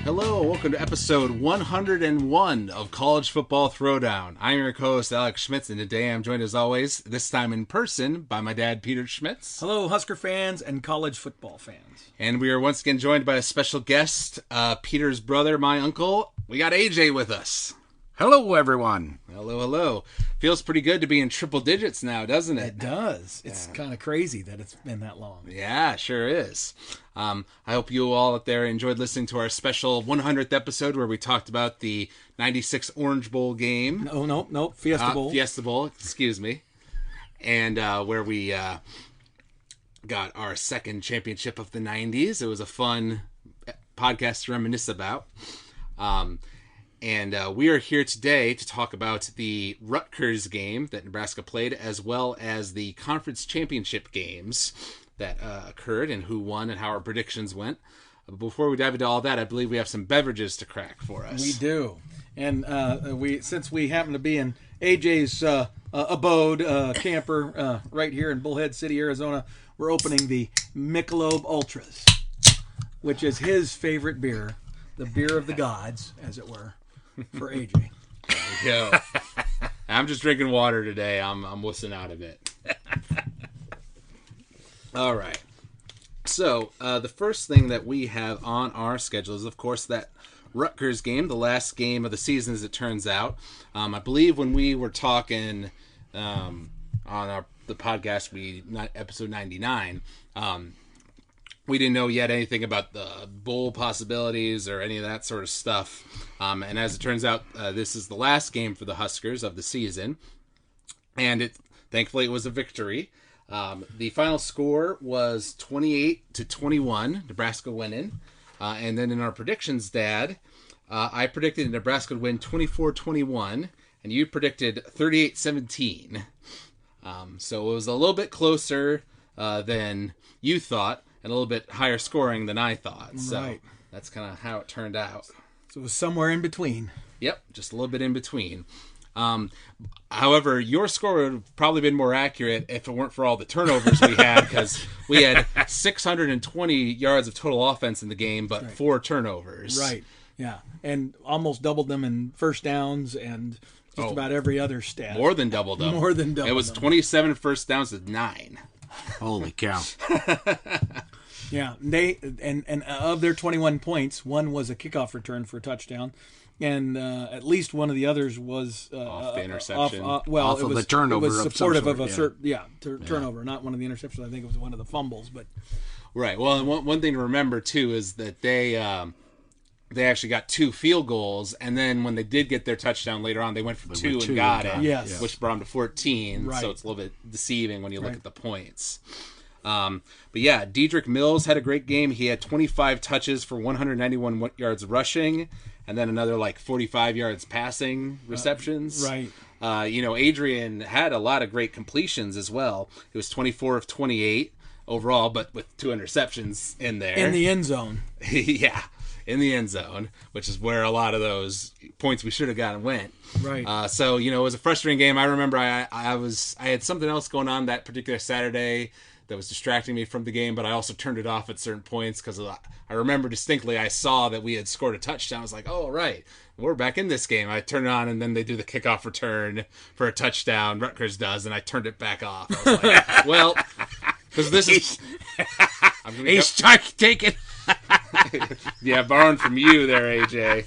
Hello, welcome to episode 101 of College Football Throwdown. I'm your co-host, Alex Schmitz, and today I'm joined as always, this time in person, by my dad, Peter Schmitz. Hello, Husker fans and college football fans. And we are once again joined by a special guest, Peter's brother, my uncle. We got AJ with us. Hello, everyone. Hello, hello. Feels pretty good to be in triple digits now, doesn't it? It does. It's kind of crazy that it's been that long. Yeah, sure is. I hope you all out there enjoyed listening to our special 100th episode where we talked about the 96 Orange Bowl game. No, Fiesta Bowl. Fiesta Bowl, excuse me. And where we got our second championship of the 90s. It was a fun podcast to reminisce about. And we are here today to talk about the Rutgers game that Nebraska played, as well as the conference championship games that occurred and who won and how our predictions went. Before we dive into all that, I believe we have some beverages to crack for us. We do. And since we happen to be in AJ's abode, camper, right here in Bullhead City, Arizona, we're opening the Michelob Ultras, which is his favorite beer, the beer of the gods, as it were, for AJ. There we go. I'm just drinking water today. I'm wussing out of it. All right. So the first thing that we have on our schedule is, of course, that Rutgers game, the last game of the season, as it turns out. I believe when we were talking on the podcast, episode 99, we didn't know yet anything about the bowl possibilities or any of that sort of stuff. And as it turns out, this is the last game for the Huskers of the season. And thankfully it was a victory. The final score was 28-21, Nebraska winning. And then in our predictions, Dad, I predicted Nebraska would win 24-21, and you predicted 38-17. So it was a little bit closer than you thought, and a little bit higher scoring than I thought. So right. That's kind of how it turned out. So it was somewhere in between. Yep, just a little bit in between. However, your score would have probably been more accurate if it weren't for all the turnovers we had, because we had 620 yards of total offense in the game, but 4 turnovers. Right, yeah. And almost doubled them in first downs and just about every other stat. More than doubled them. More than doubled them. It was 27 first downs to 9. Holy cow. Yeah, they and of their 21 points, one was a kickoff return for a touchdown. And at least one of the others was off the interception. Off of the turnover. It was supportive of a turnover. turnover, not one of the interceptions. I think it was one of the fumbles. But right. Well, and one thing to remember too is that they actually got 2 field goals, and then when they did get their touchdown later on, they went for 2 and got it. Yes. Which brought them to 14. Right. So it's a little bit deceiving when you look at the points. But yeah, Dedrick Mills had a great game. He had 25 touches for 191 yards rushing, and then another 45 yards passing receptions. Right. Adrian had a lot of great completions as well. It was 24 of 28 overall, but with 2 interceptions in there. In the end zone. Yeah, in the end zone, which is where a lot of those points we should have gotten went. Right. So it was a frustrating game. I remember I had something else going on that particular Saturday that was distracting me from the game, but I also turned it off at certain points because I remember distinctly I saw that we had scored a touchdown. I was like, oh, right, we're back in this game. I turned it on, and then they do the kickoff return for a touchdown. Rutgers does, and I turned it back off. I was like, well, because this is... He's trying to take it. Yeah, borrowing from you there, AJ.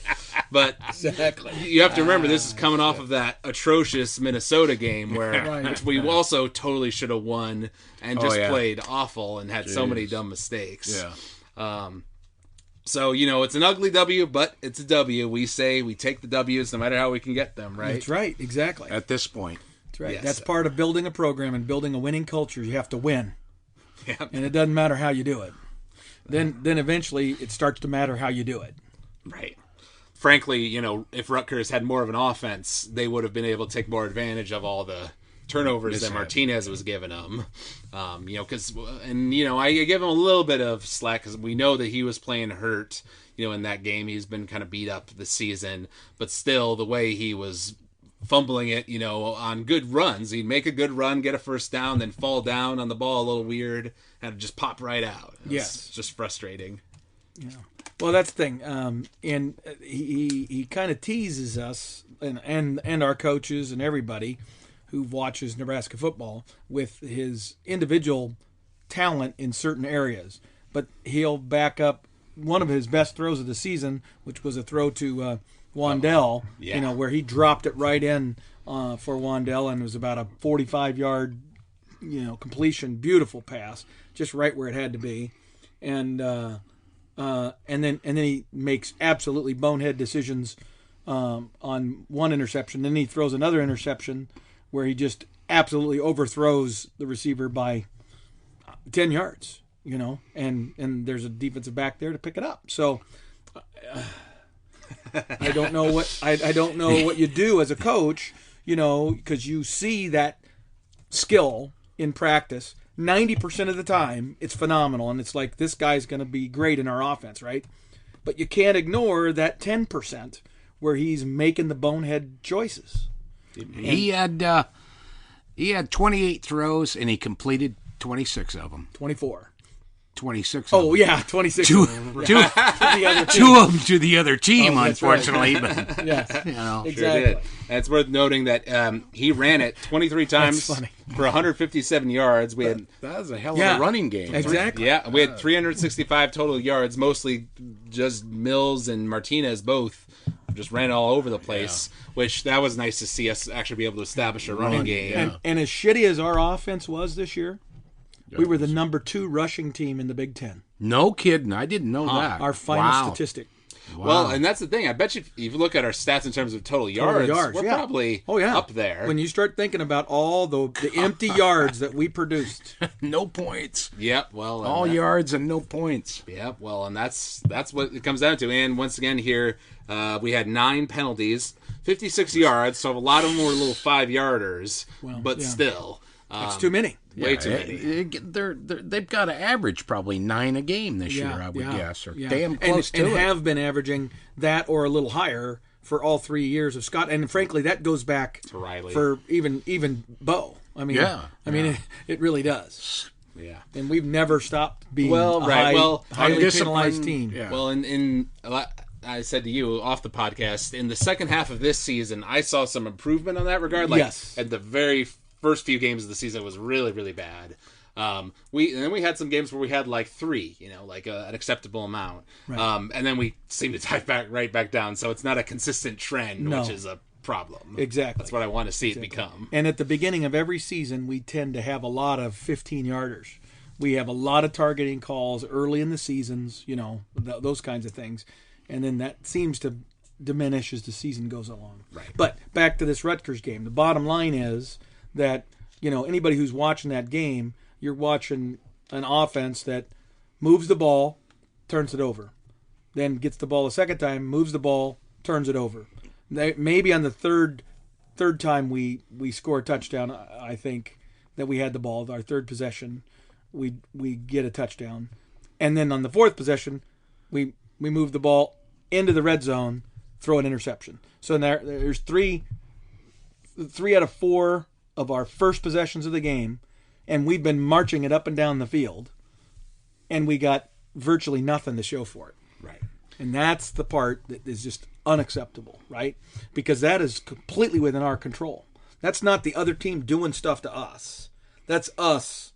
But exactly. You have to remember, this is coming off of that atrocious Minnesota game where which we also totally should have won and just played awful and had so many dumb mistakes. Yeah. So, it's an ugly W, but it's a W. We say we take the W's no matter how we can get them, right? That's right, exactly. At this point. That's right. Yes. That's part of building a program and building a winning culture. You have to win. Yep. And it doesn't matter how you do it. Then eventually it starts to matter how you do it. Right. Frankly, if Rutgers had more of an offense, they would have been able to take more advantage of all the turnovers that Martinez was giving them. I give him a little bit of slack because we know that he was playing hurt, in that game. He's been kind of beat up this season, but still the way he was fumbling it, on good runs. He'd make a good run, get a first down, then fall down on the ball a little weird, and just pop right out. It's just frustrating. Yeah. Well, that's the thing. And he kind of teases us and our coaches and everybody who watches Nebraska football with his individual talent in certain areas. But he'll back up one of his best throws of the season, which was a throw to Wandell, where he dropped it right in for Wandell, and it was about a 45-yard, completion, beautiful pass, just right where it had to be, and then he makes absolutely bonehead decisions on one interception. Then he throws another interception where he just absolutely overthrows the receiver by 10 yards, and there's a defensive back there to pick it up. So I don't know what you do as a coach, because you see that skill in practice. 90% of the time, it's phenomenal, and it's like, this guy's going to be great in our offense, right? But you can't ignore that 10% where he's making the bonehead choices. He had 28 throws, and he completed 26 of them. 24. 26 of them. Yeah, 26 two, of them. Two, two of them to the other team, unfortunately. Right. But yes, exactly. Sure did. And it's worth noting that he ran it 23 times for 157 yards. That was a hell of a running game. Exactly. Yeah, we had 365 total yards, mostly just Mills and Martinez both just ran all over the place, which that was nice to see us actually be able to establish a running game. And as shitty as our offense was this year, we were the number 2 rushing team in the Big Ten. No kidding. I didn't know that. Our finest statistic. Wow. Well, and that's the thing. I bet you if you look at our stats in terms of total yards we're probably up there. When you start thinking about all the empty yards that we produced. No points. Yep. Well, all yards and no points. Yep. Well, and that's what it comes down to. And once again here, we had 9 penalties, 56 yards, so a lot of them were little 5-yarders, but still. That's too many. Way too many. They've got to average probably 9 a game this year, I would guess, or damn close to it. And have been averaging that or a little higher for all 3 years of Scott. And frankly, that goes back to Riley. For even Bo. I mean, it really does. Yeah. And we've never stopped being a highly penalized team. Yeah. Well, I said to you off the podcast, in the second half of this season, I saw some improvement on that regard. At the very first few games of the season, it was really, really bad. And then we had some games where we had like 3, an acceptable amount. Right. And then we seem to dive right back down. So it's not a consistent trend, which is a problem. Exactly. That's what I want to see it become. And at the beginning of every season, we tend to have a lot of 15-yarders. We have a lot of targeting calls early in the seasons, those kinds of things. And then that seems to diminish as the season goes along. Right. But back to this Rutgers game. The bottom line is that, anybody who's watching that game, you're watching an offense that moves the ball, turns it over. Then gets the ball a second time, moves the ball, turns it over. Maybe on the third time we score a touchdown, I think, that we had the ball, our third possession, we get a touchdown. And then on the fourth possession, we move the ball into the red zone, throw an interception. So there's 3 out of 4 of our first possessions of the game, and we've been marching it up and down the field, and we got virtually nothing to show for it. Right. And that's the part that is just unacceptable, right? Because that is completely within our control. That's not the other team doing stuff to us. That's us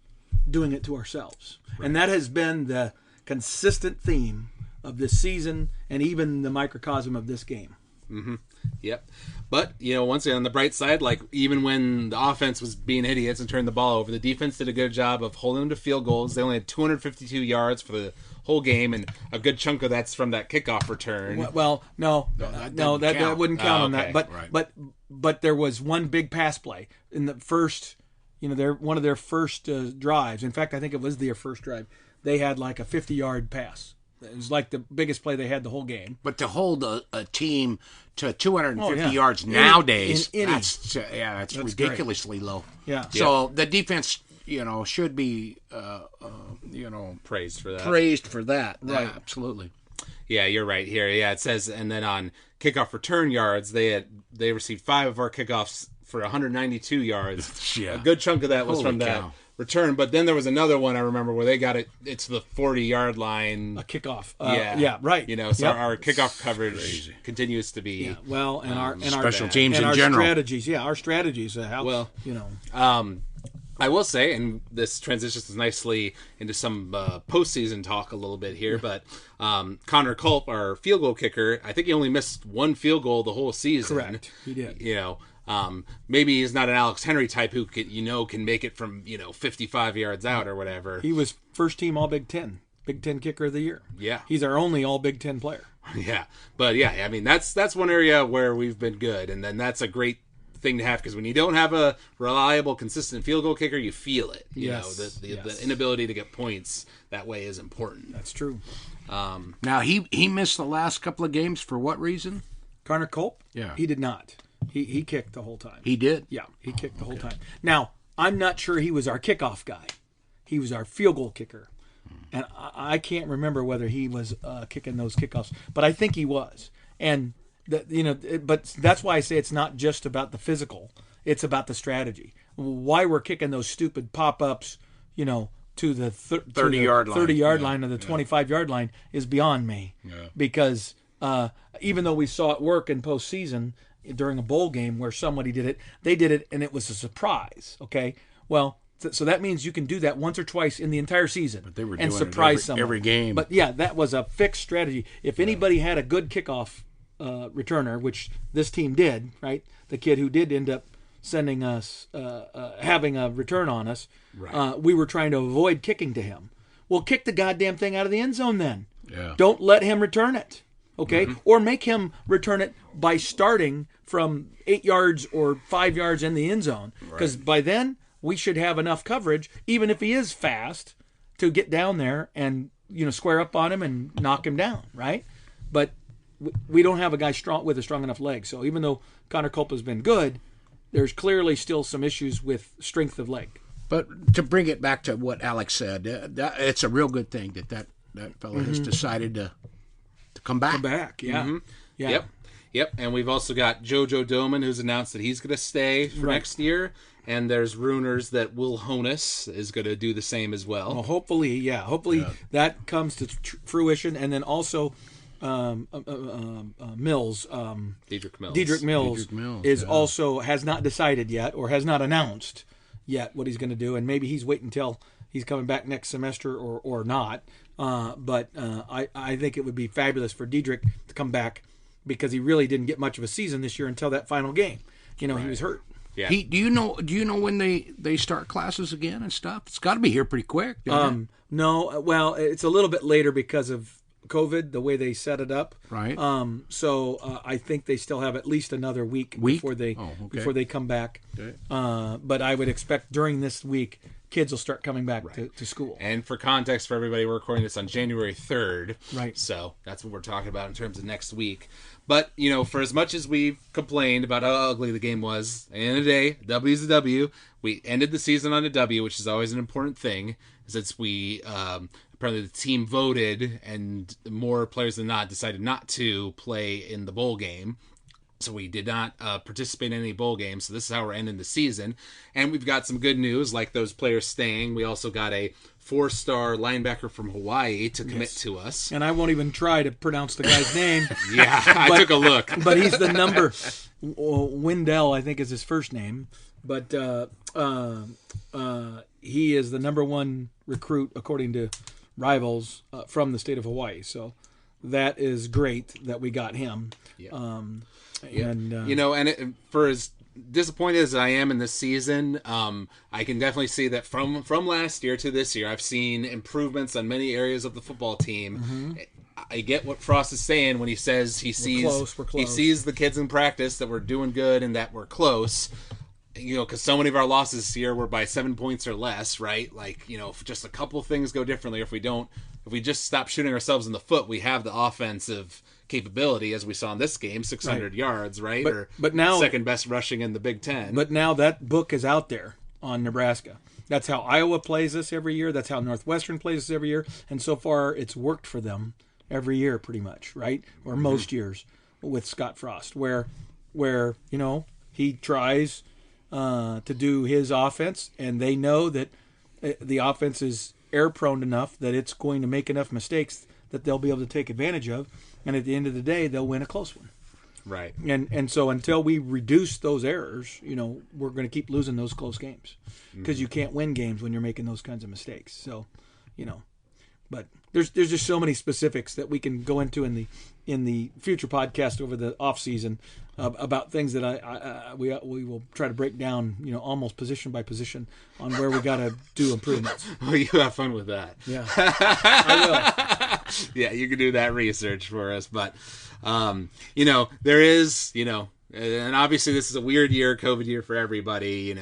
doing it to ourselves. Right. And that has been the consistent theme of this season and even the microcosm of this game. Mm-hmm. Yep. But, once again, on the bright side, even when the offense was being idiots and turned the ball over, the defense did a good job of holding them to field goals. They only had 252 yards for the whole game, and a good chunk of that's from that kickoff return. That wouldn't count on that. But there was one big pass play in the first, one of their first drives. In fact, I think it was their first drive. They had like a 50-yard pass. It was like the biggest play they had the whole game. But to hold a team to 250 yards nowadays, that's ridiculously low. Yeah. So the defense, should be, praised for that. Praised for that. Right. Yeah, absolutely. Yeah, you're right here. Yeah, it says, and then on kickoff return yards, they received 5 of our kickoffs for 192 yards. Yeah. A good chunk of that was from that return, but then there was another one I remember where they got it's the 40-yard line. A kickoff. Yeah, right. So our kickoff coverage continues to be and our special teams and in our general. strategies. Yeah, our strategies. How I will say, and this transitions nicely into some postseason talk a little bit here, but Connor Culp, our field goal kicker, I think he only missed 1 field goal the whole season. Correct, he did. Maybe he's not an Alex Henry type who can make it from 55 yards out or whatever. He was first team All Big Ten kicker of the year. Yeah, he's our only All Big Ten player. Yeah, but I mean that's one area where we've been good, and then that's a great thing to have, because when you don't have a reliable, consistent field goal kicker, you feel it. The inability to get points that way is important. That's true. Now he missed the last couple of games for what reason? Connor Culp? Yeah, he did not. He kicked the whole time. He did? Yeah, he kicked the whole time. Now, I'm not sure he was our kickoff guy. He was our field goal kicker. And I can't remember whether he was kicking those kickoffs, but I think he was. And but that's why I say it's not just about the physical; it's about the strategy. Why we're kicking those stupid pop-ups, to the 30-yard line, 30-yard line or the 25-yard line is beyond me. Yeah. Because even though we saw it work in postseason during a bowl game where somebody did it, they did it and it was a surprise. Okay, well. So that means you can do that once or twice in the entire season, but they were and doing surprise it someone every game. But yeah, that was a fixed strategy. If anybody had a good kickoff returner, which this team did, right? The kid who did end up sending us, having a return on us, right. We were trying to avoid kicking to him. Well, kick the goddamn thing out of the end zone then. Yeah. Don't let him return it, okay? Mm-hmm. Or make him return it by starting from 8 yards or 5 yards in the end zone, because by then we should have enough coverage, even if he is fast, to get down there and square up on him and knock him down, right? But we don't have a guy with a strong enough leg. So even though Connor Culp has been good, there's clearly still some issues with strength of leg. But to bring it back to what Alex said, it's a real good thing that fellow has decided to come back. Come back, yeah. Mm-hmm. Yeah. Yep. And we've also got JoJo Doman, who's announced that he's going to stay for next year. And there's rumors that Will Honus is going to do the same as well. Well, hopefully that comes to fruition. And then also Mills. Diedrich Mills is also has not decided yet or has not announced yet what he's going to do. And maybe he's waiting until he's coming back next semester or not. But I think it would be fabulous for Diedrich to come back, because he really didn't get much of a season this year until that final game. He was hurt. Yeah. Do you know when they start classes again and stuff? It's got to be here pretty quick. No. Well, it's a little bit later because of COVID, the way they set it up. Right. So I think they still have at least another week? before they come back. Okay. But I would expect during this week, kids will start coming back to school. And for context for everybody, we're recording this on January 3rd. Right. So that's what we're talking about in terms of next week. But, for as much as we've complained about how ugly the game was, at the end of the day, W's a W. We ended the season on a W, which is always an important thing, since we apparently the team voted and more players than not decided not to play in the bowl game. So we did not participate in any bowl games. So this is how we're ending the season. And we've got some good news, like those players staying. We also got a 4-star linebacker from Hawaii to commit to us. And I won't even try to pronounce the guy's name. Yeah, I took a look. But he's the number. Wendell, I think, is his first name. But he is the number 1 recruit, according to Rivals, from the state of Hawaii. So that is great that we got him. Yeah. And for as disappointed as I am in this season, I can definitely see that from last year to this year, I've seen improvements on many areas of the football team. Mm-hmm. I get what Frost is saying when he says he sees we're close. He sees the kids in practice that we're doing good and that we're close. Because so many of our losses this year were by 7 points or less, right? If just a couple things go differently, or if we just stop shooting ourselves in the foot, we have the offensive capability, as we saw in this game, 600 yards, right? But now, second best rushing in the Big Ten. But now that book is out there on Nebraska. That's how Iowa plays this every year. That's how Northwestern plays this every year. And so far, it's worked for them every year, pretty much, right? Or most years with Scott Frost, where he tries to do his offense, and they know that the offense is error prone enough that it's going to make enough mistakes that they'll be able to take advantage of, and at the end of the day, they'll win a close one. Right. And so until we reduce those errors, we're going to keep losing those close games because you can't win games when you're making those kinds of mistakes. So, but there's just so many specifics that we can go into in the future podcast over the off season about things that we will try to break down, almost position by position on where we got to do improvements. Well, you have fun with that. Yeah, I will. Yeah, you can do that research for us, but there is, and obviously this is a weird year, COVID year for everybody.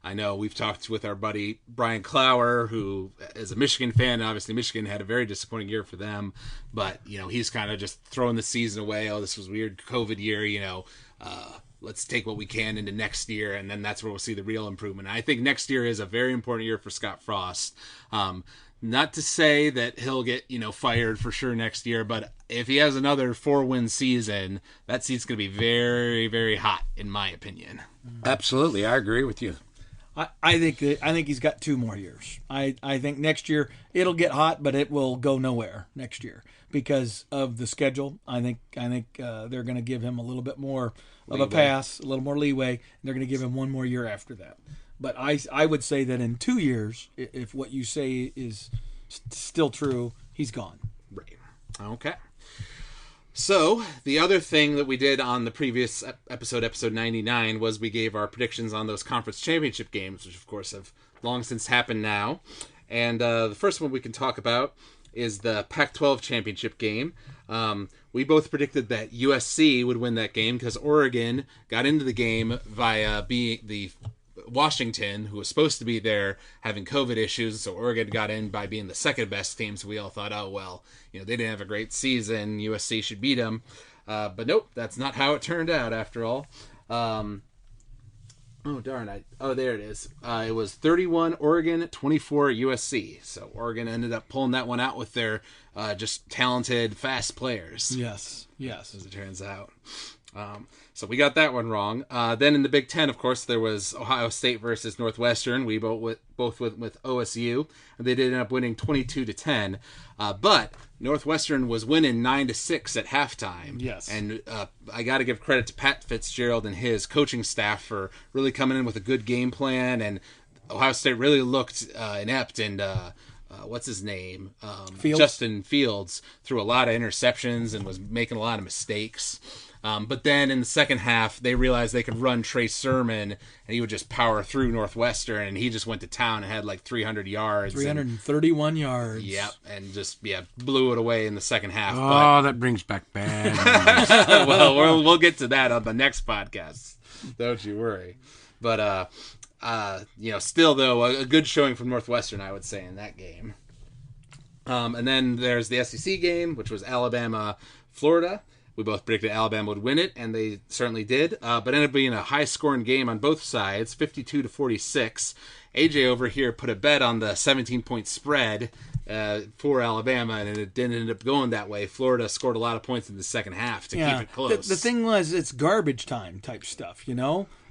I know we've talked with our buddy Brian Clower, who is a Michigan fan, and obviously Michigan had a very disappointing year for them, but he's kind of just throwing the season away. Oh, this was a weird COVID year, let's take what we can into next year, and then that's where we'll see the real improvement. I think next year is a very important year for Scott Frost. Not to say that he'll get, fired for sure next year, but if he has another 4-win season, that seat's going to be very, very hot, in my opinion. Absolutely, I agree with you. I think he's got 2 more years. I think next year it'll get hot, but it will go nowhere next year because of the schedule. I think they're going to give him a little bit more of a pass, a little more leeway, and they're going to give him 1 more year after that. But I would say that in 2 years, if what you say is still true, he's gone. Right. Okay. So the other thing that we did on the previous episode 99, was we gave our predictions on those conference championship games, which of course have long since happened now. And the first one we can talk about is the Pac-12 championship game. We both predicted that USC would win that game because Oregon got into the game via being the Washington, who was supposed to be there, having COVID issues, so Oregon got in by being the second best team, so we all thought, oh, well, they didn't have a great season, USC should beat them. But nope, that's not how it turned out after all. Oh, darn, there it is. It was 31 Oregon, 24 USC, so Oregon ended up pulling that one out with their just talented, fast players. Yes, as it turns out. So we got that one wrong. Then in the Big Ten, of course, there was Ohio State versus Northwestern. We both went with OSU, and they did end up winning 22-10. But Northwestern was winning 9-6 at halftime. Yes, and I got to give credit to Pat Fitzgerald and his coaching staff for really coming in with a good game plan. And Ohio State really looked inept, and what's his name? Justin Fields threw a lot of interceptions and was making a lot of mistakes. But then in the second half, they realized they could run Trey Sermon, and he would just power through Northwestern, and he just went to town and had like 300 yards. 331 yards. Yep, and just blew it away in the second half. That brings back bad memories. Well, we'll get to that on the next podcast. Don't you worry. But, still, though, a good showing from Northwestern, I would say, in that game. And then there's the SEC game, which was Alabama-Florida. We both predicted Alabama would win it, and they certainly did. But ended up being a high-scoring game on both sides, 52-46. AJ over here put a bet on the 17-point spread for Alabama, and it didn't end up going that way. Florida scored a lot of points in the second half to keep it close. The thing was, it's garbage time type stuff,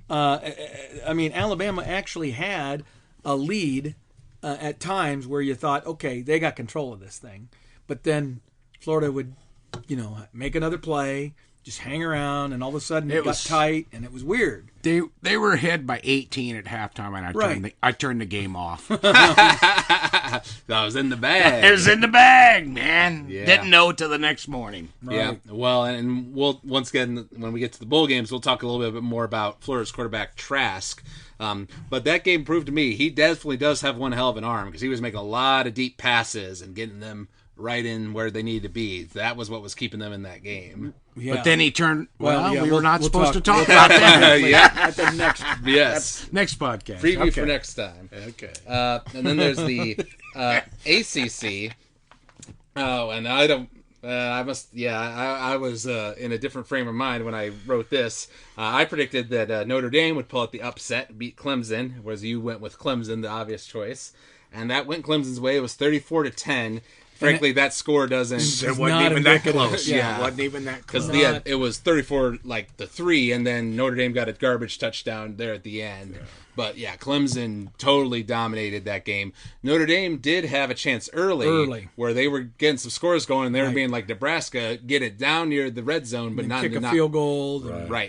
Alabama actually had a lead at times where you thought, okay, they got control of this thing. But then Florida would make another play, just hang around, and all of a sudden it got tight, and it was weird. They were ahead by 18 at halftime, and I turned the game off. That was in the bag. It was in the bag, man. Yeah. Didn't know till the next morning. Right. Yeah. Well, and we'll once again, when we get to the bowl games, we'll talk a little bit more about Florida's quarterback Trask. But that game proved to me he definitely does have one hell of an arm, because he was making a lot of deep passes and getting them right in where they need to be. That was what was keeping them in that game. Yeah. But then he turned. We were not we'll supposed to talk about that. At the next, next podcast. Preview for next time. Okay. And then there's the ACC. Oh, and I don't. I was in a different frame of mind when I wrote this. I predicted that Notre Dame would pull out the upset, beat Clemson, whereas you went with Clemson, the obvious choice. And that went Clemson's way. It was 34-10. frankly, that score doesn't. It not wasn't even that indicative. close. Yeah. It wasn't even that close. Because it was 34-3, and then Notre Dame got a garbage touchdown there at the end. Yeah. But yeah, Clemson totally dominated that game. Notre Dame did have a chance early where they were getting some scores going, and they were being like Nebraska, get it down near the red zone, but not kick a field goal,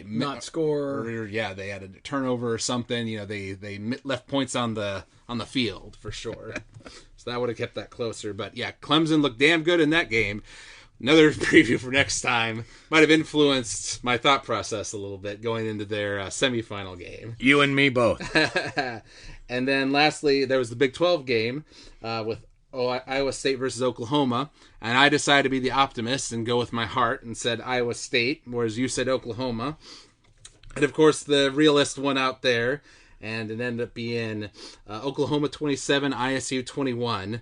not score. Or, yeah, they had a turnover or something. They left points on the field for sure. So that would have kept that closer. But yeah, Clemson looked damn good in that game. Another preview for next time might have influenced my thought process a little bit going into their semifinal game. You and me both. And then lastly, there was the Big 12 game with Iowa State versus Oklahoma. And I decided to be the optimist and go with my heart and said Iowa State, whereas you said Oklahoma. And of course, the realist won out there. And it ended up being Oklahoma 27, ISU 21.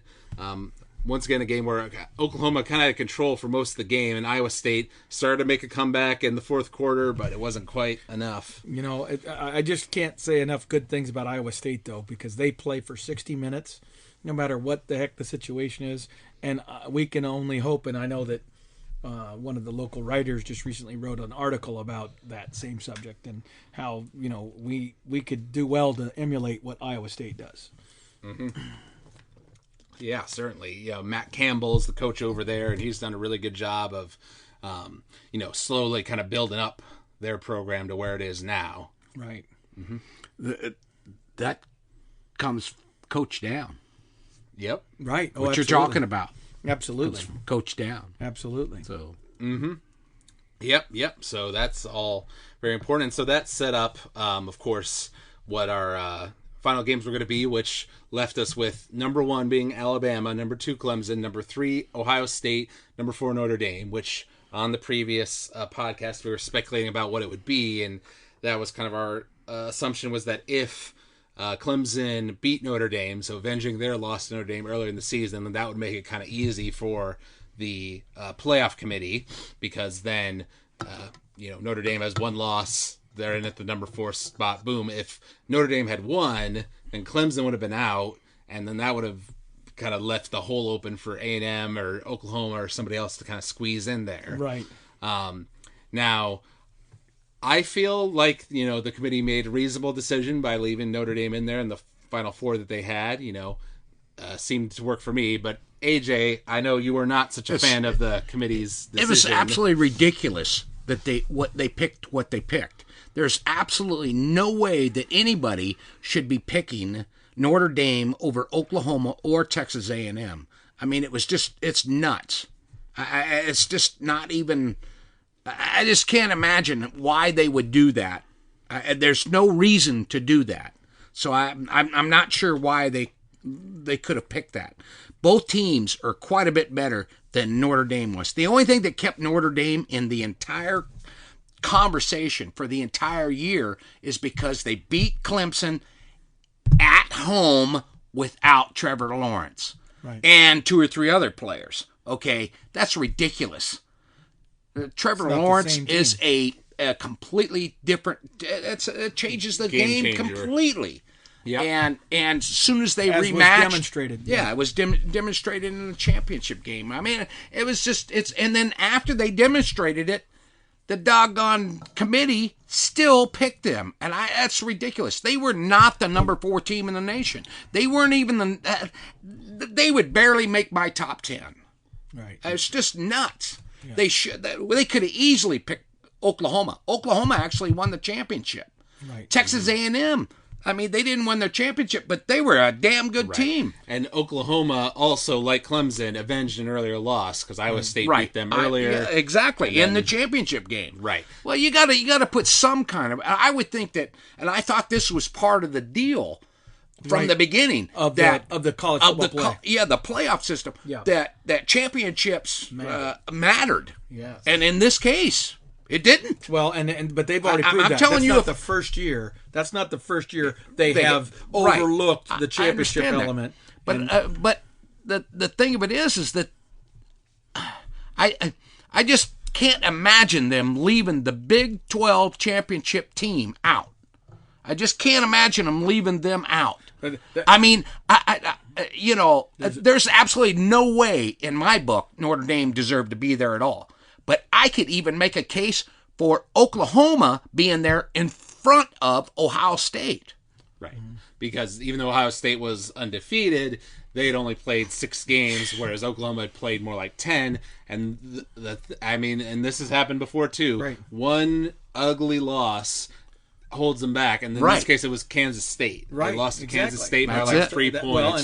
Once again, a game where Oklahoma kind of had control for most of the game, and Iowa State started to make a comeback in the fourth quarter, but it wasn't quite enough. I just can't say enough good things about Iowa State, though, because they play for 60 minutes, no matter what the heck the situation is, and we can only hope, and I know that one of the local writers just recently wrote an article about that same subject and how, we could do well to emulate what Iowa State does. Mm-hmm. Yeah, certainly. Matt Campbell is the coach over there, and he's done a really good job of, slowly kind of building up their program to where it is now. Right. Mm-hmm. That comes coach down. Yep. Right. What you're talking about. Absolutely. Coach down. Absolutely. So. Mm-hmm. Yep. So that's all very important. So that set up, of course, what our final games were going to be, which left us with number 1 being Alabama, number 2 Clemson, number 3 Ohio State, number 4 Notre Dame, which on the previous podcast we were speculating about what it would be, and that was kind of our assumption was that if Clemson beat Notre Dame, so avenging their loss to Notre Dame earlier in the season, then that would make it kind of easy for the playoff committee, because then Notre Dame has one loss. They're in at the number 4 spot. Boom. If Notre Dame had won, then Clemson would have been out, and then that would have kind of left the hole open for A&M or Oklahoma or somebody else to kind of squeeze in there. Right. Now, I feel like, the committee made a reasonable decision by leaving Notre Dame in there, and the final 4 that they had, seemed to work for me. But AJ, I know you were not such a fan of the committee's decision. It was absolutely ridiculous that they picked what they picked. There's absolutely no way that anybody should be picking Notre Dame over Oklahoma or Texas A&M. I mean, it's nuts. It's just not even. I just can't imagine why they would do that. There's no reason to do that. So I'm not sure why they could have picked that. Both teams are quite a bit better than Notre Dame was. The only thing that kept Notre Dame in the entire conversation for the entire year is because they beat Clemson at home without Trevor Lawrence and 2 or 3 other players. Okay, that's ridiculous. Trevor Lawrence is a completely different. It changes the game completely. Yeah, and as soon as they rematched, was demonstrated. It was demonstrated in the championship game. I mean, it was just and then after they demonstrated it, the doggone committee still picked them, and that's ridiculous. They were not the number 4 team in the nation. They weren't even they would barely make my top 10. Right. It's just nuts. Yeah. They could have easily picked Oklahoma. Oklahoma actually won the championship. Right. Texas A&M. I mean, they didn't win their championship, but they were a damn good team. And Oklahoma also, like Clemson, avenged an earlier loss because Iowa State beat them earlier. Exactly, in the championship game. Right. Well, you gotta put some kind of. I would think that, and I thought this was part of the deal from the beginning of the college football play. The playoff system. Yeah. That championships mattered. Yes. And in this case, it didn't. Well, but they've already proved that. Telling That's not the first year. That's not the first year they have overlooked the championship element. But the thing of it is that I just can't imagine them leaving the Big 12 championship team out. I just can't imagine them leaving them out. I mean, there's absolutely no way in my book Notre Dame deserved to be there at all. But I could even make a case for Oklahoma being there in front of Ohio State. Right. Because even though Ohio State was undefeated, they had only played 6 games, whereas Oklahoma had played more like 10. And and this has happened before too. Right. One ugly loss holds them back, and in this case, it was Kansas State. Right. They lost to Exactly. Kansas State by That's like it. 3 points. Well,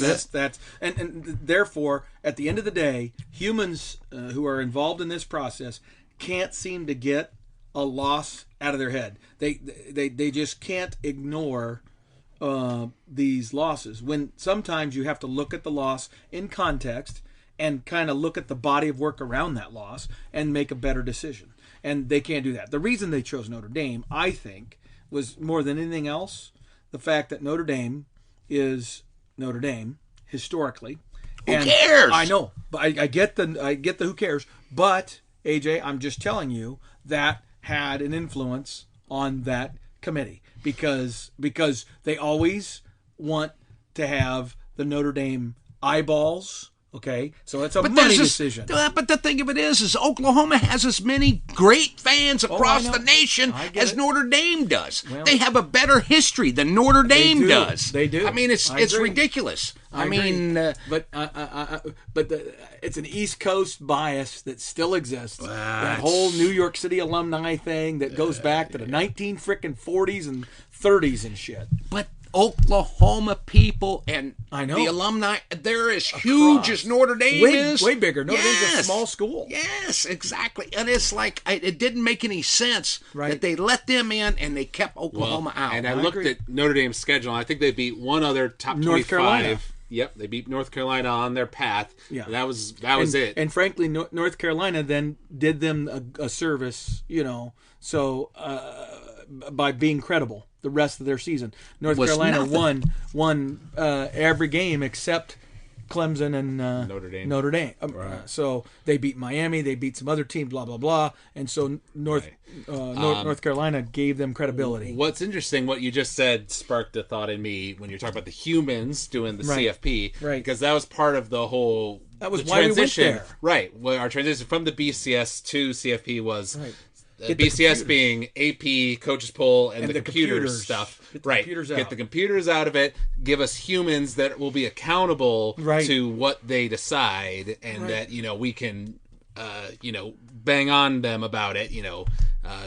and therefore, at the end of the day, humans who are involved in this process can't seem to get a loss out of their head. They just can't ignore these losses. When sometimes you have to look at the loss in context and kind of look at the body of work around that loss and make a better decision. And they can't do that. The reason they chose Notre Dame, I think, was more than anything else the fact that Notre Dame is Notre Dame historically. Who cares? I know, but I get the who cares. But AJ, I'm just telling you that had an influence on that committee because they always want to have the Notre Dame eyeballs. Okay, so it's a money decision. But the thing of it is Oklahoma has as many great fans across the nation as Notre Dame does. Well, they have a better history than Notre Dame does. They do. I mean, it's ridiculous. But it's an East Coast bias that still exists. That whole New York City alumni thing that goes back to the 1940s and 30s and shit. But Oklahoma people and the alumni, they're as huge as Notre Dame is. Way bigger. Notre Dame's a small school. Yes, exactly. And it's like, it didn't make any sense that they let them in and they kept Oklahoma out. And I looked at Notre Dame's schedule, and I think they beat one other top 25. North Carolina. Yep, they beat North Carolina on their path. Yeah, and that was it. And frankly, North Carolina then did them a service, by being credible the rest of their season. North Carolina won every game except Clemson and Notre Dame. So they beat Miami, they beat some other teams, blah blah blah, and so North Carolina gave them credibility. What's interesting, what you just said sparked a thought in me when you're talking about the humans doing the CFP, because that was part of the whole. That was why transition. We went there, right? Well, our transition from the BCS to CFP was. BCS being AP, coaches poll, and the computer stuff. Get the computers out. Get the computers out of it. Give us humans that will be accountable to what they decide, and that we can, bang on them about it.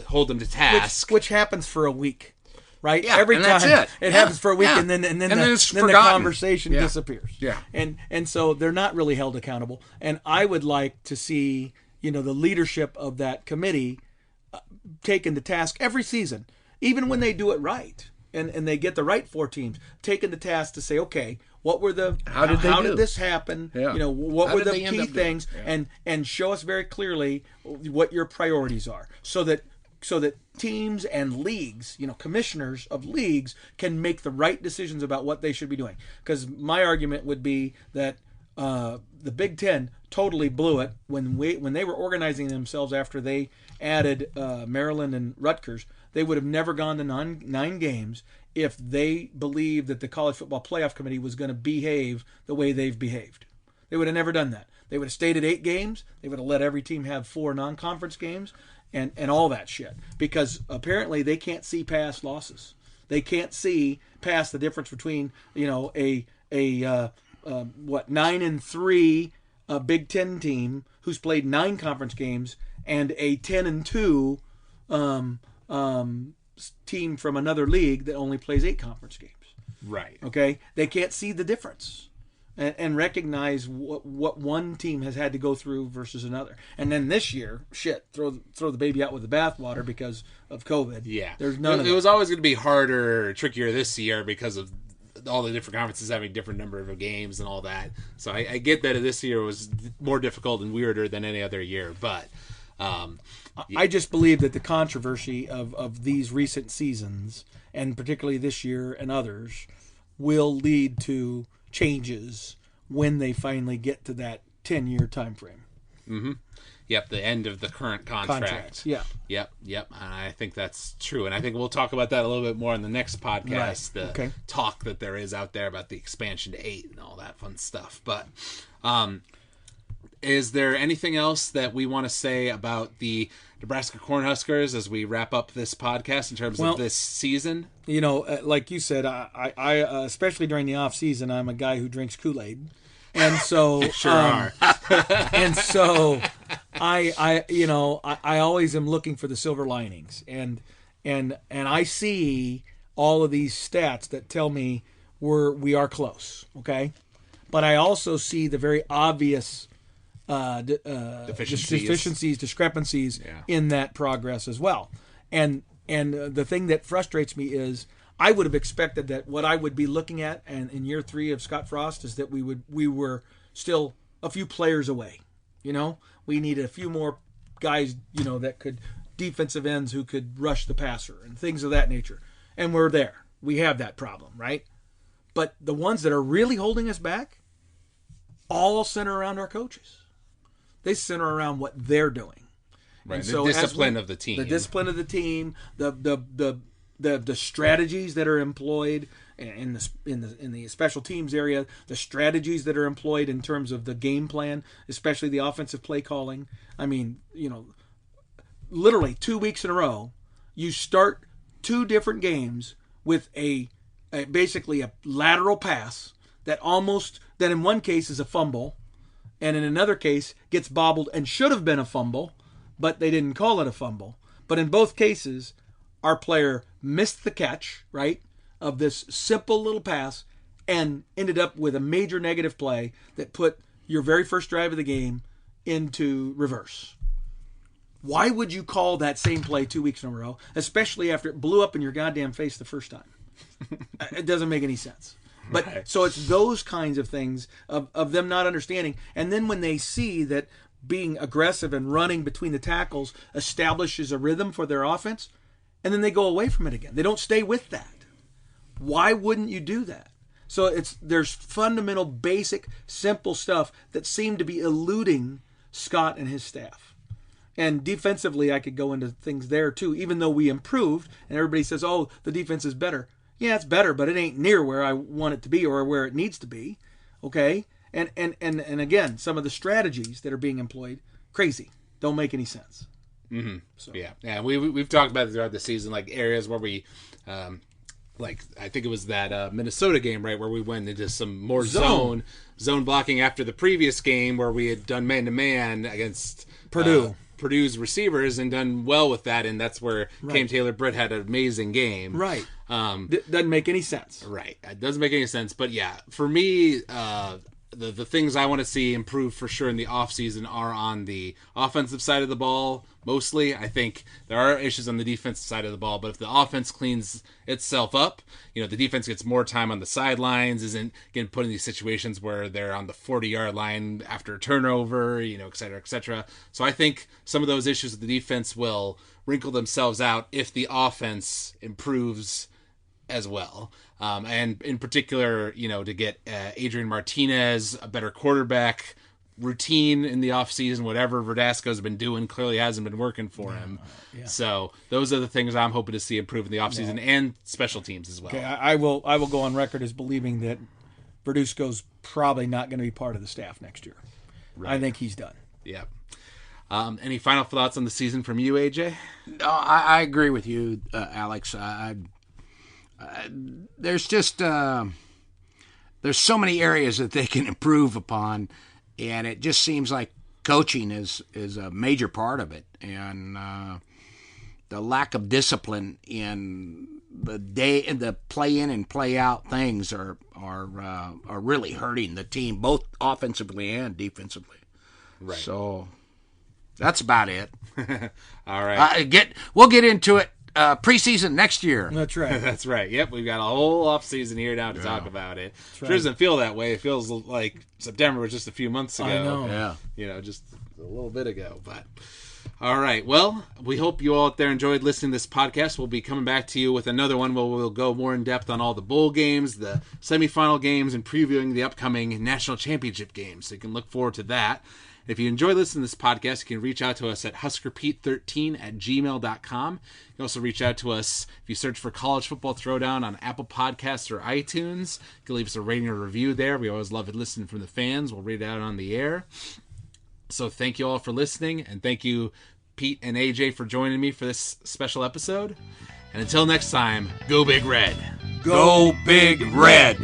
Hold them to task, which happens for a week. Right, yeah, every time that's it happens for a week, and then the conversation disappears. Yeah, and so they're not really held accountable. And I would like to see the leadership of that committee taken to task every season, even when they do it right and they get the right 4 teams, taken to task to say, okay, what were the how did this happen? Yeah. What were the key things, and show us very clearly what your priorities are, so that teams and leagues, commissioners of leagues can make the right decisions about what they should be doing. Because my argument would be that the Big Ten totally blew it when they were organizing themselves after they added Maryland and Rutgers. They would have never gone to 9 games if they believed that the College Football Playoff Committee was going to behave the way they've behaved. They would have never done that. They would have stayed at 8 games. They would have let every team have 4 non-conference games and all that shit. Because apparently they can't see past losses. They can't see past the difference between a 9-3 Big Ten team who's played 9 conference games and a 10-2 team from another league that only plays 8 conference games. Right. Okay? They can't see the difference and recognize what one team has had to go through versus another. And then this year, throw the baby out with the bathwater because of COVID. Yeah. There's none of that. It was always going to be harder, trickier this year because of all the different conferences having different number of games and all that. So I get that this year was more difficult and weirder than any other year, but I just believe that the controversy of these recent seasons, and particularly this year and others, will lead to changes when they finally get to that 10-year time frame. Yep, the end of the current contract. Yeah. Yep. And I think that's true. And I think we'll talk about that a little bit more in the next podcast. Right. The talk that there is out there about the expansion to 8 and all that fun stuff. But is there anything else that we want to say about the Nebraska Cornhuskers as we wrap up this podcast in terms of this season? You know, like you said, I especially during the off season, I'm a guy who drinks Kool-Aid. And so, Sure are. And so, I always am looking for the silver linings, and I see all of these stats that tell me we are close, okay, but I also see the very obvious deficiencies, discrepancies in that progress as well, and the thing that frustrates me is, I would have expected that what I would be looking at, and in year 3 of Scott Frost, is that we were still a few players away. You know, we needed a few more guys, that could defensive ends who could rush the passer and things of that nature. And we're there. We have that problem, right? But the ones that are really holding us back all center around our coaches. They center around what they're doing. Right. And the discipline of the team. The discipline of the team. The strategies that are employed in the special teams area, the strategies that are employed in terms of the game plan, especially the offensive play calling. I mean, literally 2 weeks in a row, you start 2 different games with basically a lateral pass that in one case is a fumble, and in another case gets bobbled and should have been a fumble, but they didn't call it a fumble. But in both cases, our player missed the catch, right, of this simple little pass and ended up with a major negative play that put your very first drive of the game into reverse. Why would you call that same play 2 weeks in a row, especially after it blew up in your goddamn face the first time? It doesn't make any sense. But right. So it's those kinds of things of them not understanding. And then when they see that being aggressive and running between the tackles establishes a rhythm for their offense, and then they go away from it again. They don't stay with that. Why wouldn't you do that? So there's fundamental, basic, simple stuff that seem to be eluding Scott and his staff. And defensively, I could go into things there too, even though we improved, and everybody says, oh, the defense is better. Yeah, it's better, but it ain't near where I want it to be or where it needs to be. Okay? And again, some of the strategies that are being employed, crazy. Don't make any sense. Mm-hmm. So. Yeah. We've talked about it throughout the season, like areas where we, I think it was that Minnesota game, right, where we went into some more zone blocking after the previous game where we had done man-to-man against Purdue's receivers and done well with that, and that's where Cam Taylor-Britt had an amazing game. Right. Doesn't make any sense. Right. It doesn't make any sense. But yeah, for me, the things I want to see improve for sure in the offseason are on the offensive side of the ball, mostly. I think there are issues on the defensive side of the ball, but if the offense cleans itself up, the defense gets more time on the sidelines, isn't getting put in these situations where they're on the 40-yard line after a turnover, et cetera, et cetera. So I think some of those issues with the defense will wrinkle themselves out if the offense improves as well. And in particular, to get Adrian Martinez a better quarterback routine in the offseason, whatever Verdasco's been doing clearly hasn't been working for him. Yeah. So those are the things I'm hoping to see improve in the offseason and special teams as well. Okay, I will go on record as believing that Verdasco's probably not going to be part of the staff next year. Right. I think he's done. Yeah. Any final thoughts on the season from you, AJ? No, I agree with you, Alex. There's just there's so many areas that they can improve upon, and it just seems like coaching is a major part of it, and the lack of discipline in the play in and play out things are really hurting the team, both offensively and defensively. Right. So that's about it. All right. We'll get into it. Preseason next year. That's right. That's right. Yep, we've got a whole off season here now to talk about it. Sure doesn't feel that way. It feels like September was just a few months ago. I know. Yeah. Just a little bit ago. But All right. Well, we hope you all out there enjoyed listening to this podcast. We'll be coming back to you with another one where we'll go more in depth on all the bowl games, the semifinal games, and previewing the upcoming national championship games. So you can look forward to that. If you enjoy listening to this podcast, you can reach out to us at huskerpete13@gmail.com. You can also reach out to us if you search for College Football Throwdown on Apple Podcasts or iTunes. You can leave us a rating or review there. We always love it listening from the fans. We'll read it out on the air. So thank you all for listening, and thank you, Pete and AJ, for joining me for this special episode. And until next time, go Big Red. Go Big Red.